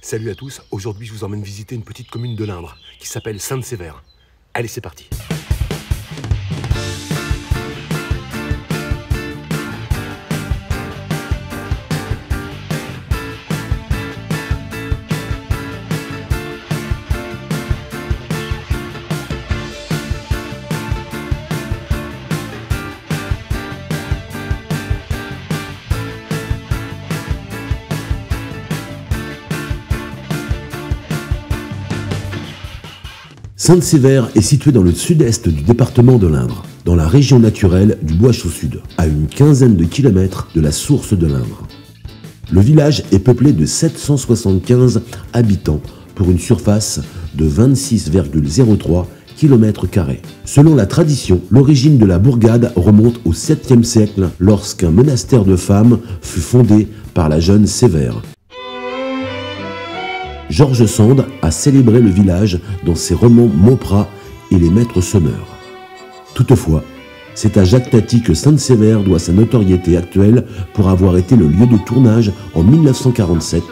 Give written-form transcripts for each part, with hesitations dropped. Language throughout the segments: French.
Salut à tous, aujourd'hui je vous emmène visiter une petite commune de l'Indre qui s'appelle Sainte-Sévère. Allez, c'est parti. Sainte-Sévère est située dans le sud-est du département de l'Indre, dans la région naturelle du Bois-Chaux-Sud, à une quinzaine de kilomètres de la source de l'Indre. Le village est peuplé de 775 habitants pour une surface de 26,03 km². Selon la tradition, l'origine de la bourgade remonte au 7e siècle lorsqu'un monastère de femmes fut fondé par la jeune Sévère. George Sand a célébré le village dans ses romans Mauprat et Les Maîtres Semeurs. Toutefois, c'est à Jacques Tati que Sainte-Sévère doit sa notoriété actuelle pour avoir été le lieu de tournage en 1947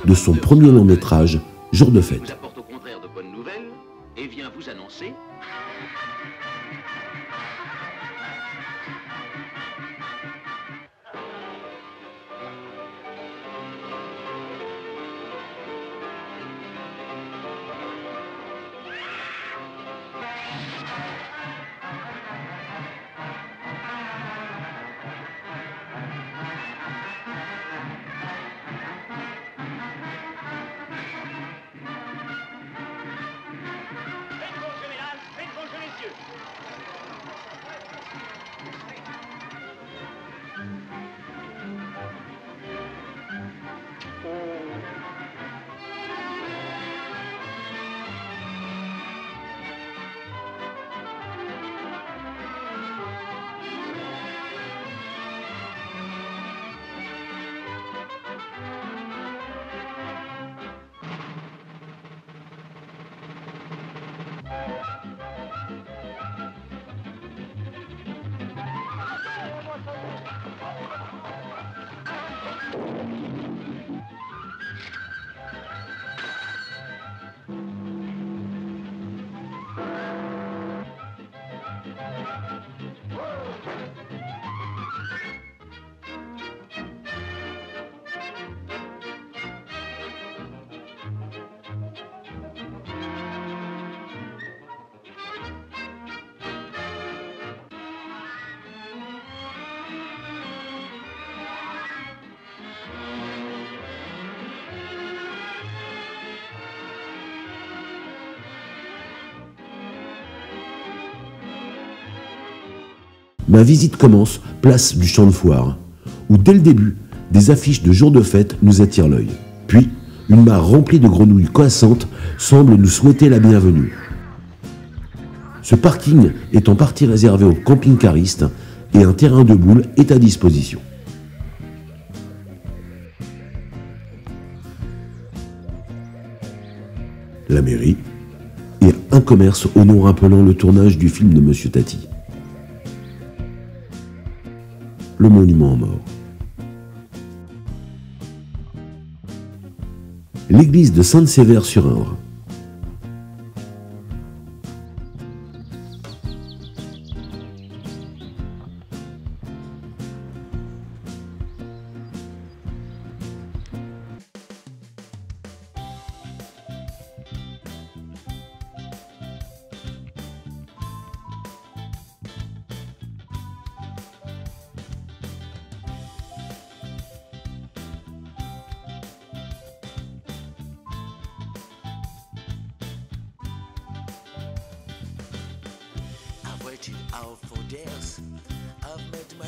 de son premier long métrage, Jour de fête. Vous apporte au contraire de bonnes nouvelles et vient vous annoncer. Ma visite commence place du Champ de Foire, où dès le début, des affiches de jour de fête nous attirent l'œil. Puis, une mare remplie de grenouilles coassantes semble nous souhaiter la bienvenue. Ce parking est en partie réservé aux camping-caristes et un terrain de boules est à disposition. La mairie et un commerce au nom rappelant le tournage du film de Monsieur Tati. Le monument aux morts. L'église de Sainte-Sévère-sur-Indre.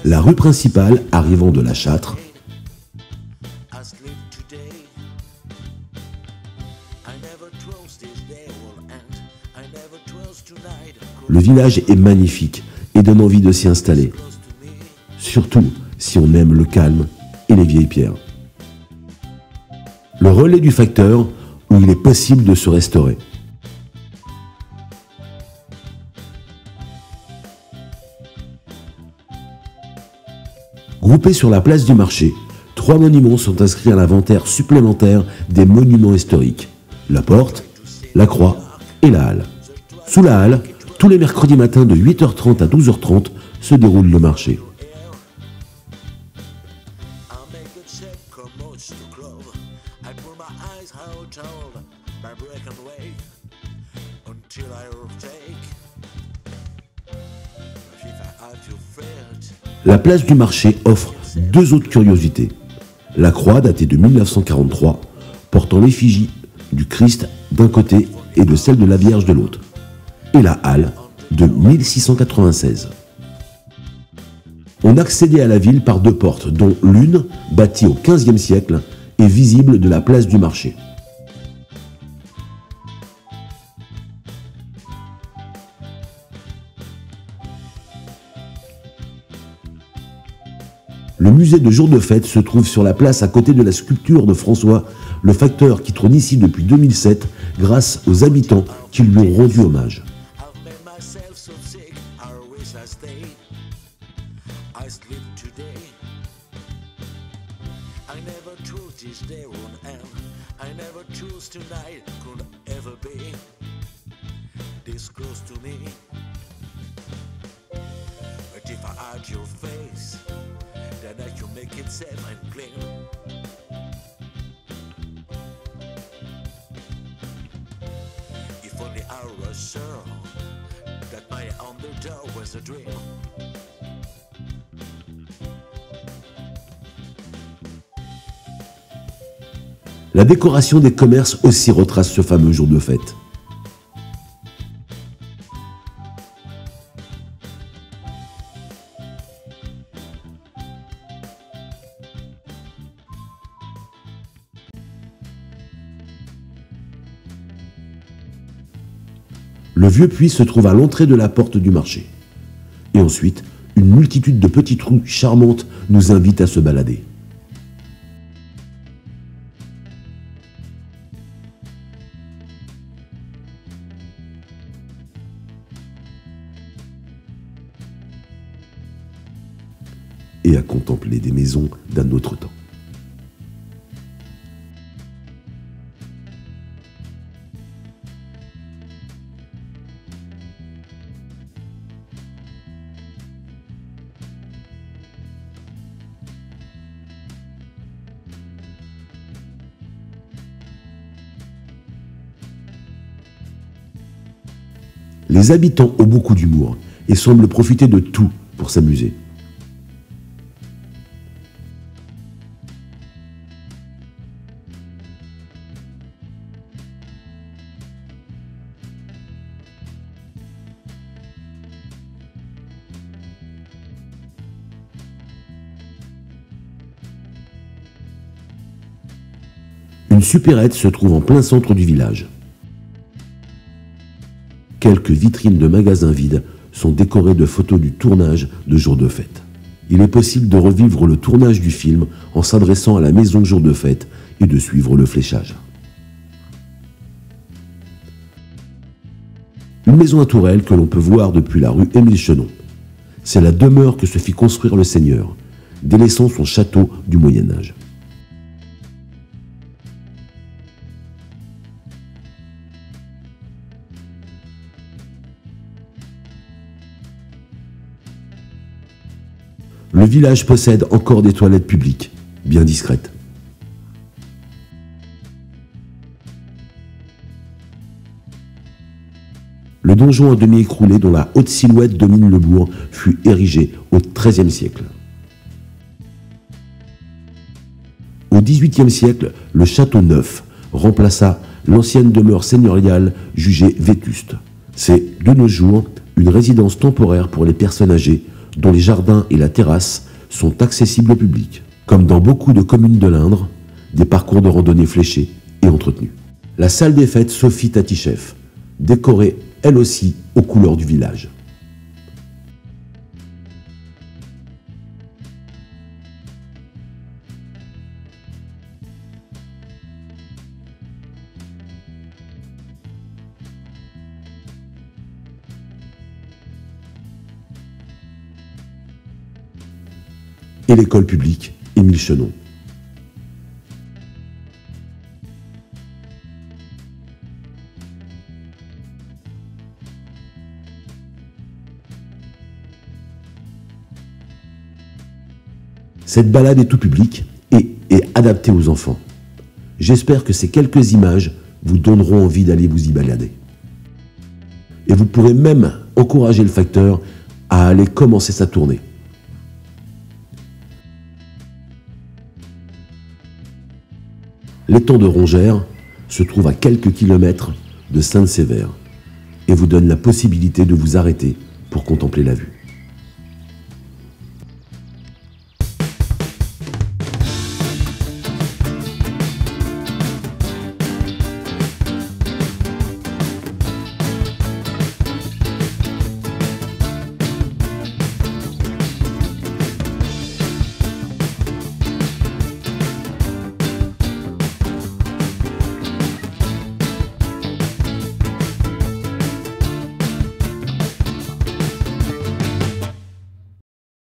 La rue principale arrivant de la Châtre, le village est magnifique et donne envie de s'y installer, surtout si on aime le calme et les vieilles pierres. Le relais du facteur où il est possible de se restaurer. Groupés sur la place du marché, 3 monuments sont inscrits à l'inventaire supplémentaire des monuments historiques. La porte, la croix et la halle. Sous la halle, tous les mercredis matins de 8h30 à 12h30 se déroule le marché. La place du marché offre 2 autres curiosités. La croix datée de 1943, portant l'effigie du Christ d'un côté et de celle de la Vierge de l'autre. Et la halle de 1696. On accédait à la ville par 2 portes, dont l'une, bâtie au XVe siècle, est visible de la place du marché. Le musée de jour de fête se trouve sur la place à côté de la sculpture de François, le facteur qui trône ici depuis 2007 grâce aux habitants qui lui ont rendu hommage. If only I was sure that my underdog was a dream. La décoration des commerces aussi retrace ce fameux jour de fête. Le vieux puits se trouve à l'entrée de la porte du marché. Et ensuite, une multitude de petites rues charmantes nous invitent à se balader. Et à contempler des maisons d'un autre temps. Les habitants ont beaucoup d'humour et semblent profiter de tout pour s'amuser. Une supérette se trouve en plein centre du village. Quelques vitrines de magasins vides sont décorées de photos du tournage de Jour de fête. Il est possible de revivre le tournage du film en s'adressant à la maison de Jour de fête et de suivre le fléchage. Une maison à tourelle que l'on peut voir depuis la rue Émile Chenon. C'est la demeure que se fit construire le seigneur, délaissant son château du Moyen-Âge. Le village possède encore des toilettes publiques, bien discrètes. Le donjon à demi écroulé dont la haute silhouette domine le bourg fut érigé au XIIIe siècle. Au XVIIIe siècle, le château neuf remplaça l'ancienne demeure seigneuriale jugée vétuste. C'est, de nos jours, une résidence temporaire pour les personnes âgées dont les jardins et la terrasse sont accessibles au public. Comme dans beaucoup de communes de l'Indre, des parcours de randonnée fléchés et entretenus. La salle des fêtes Sophie Tatichev, décorée elle aussi aux couleurs du village. Et l'école publique Émile Chenon. Cette balade est tout public et est adaptée aux enfants. J'espère que ces quelques images vous donneront envie d'aller vous y balader. Et vous pourrez même encourager le facteur à aller commencer sa tournée. L'étang de Rongères se trouve à quelques kilomètres de Sainte-Sévère et vous donne la possibilité de vous arrêter pour contempler la vue.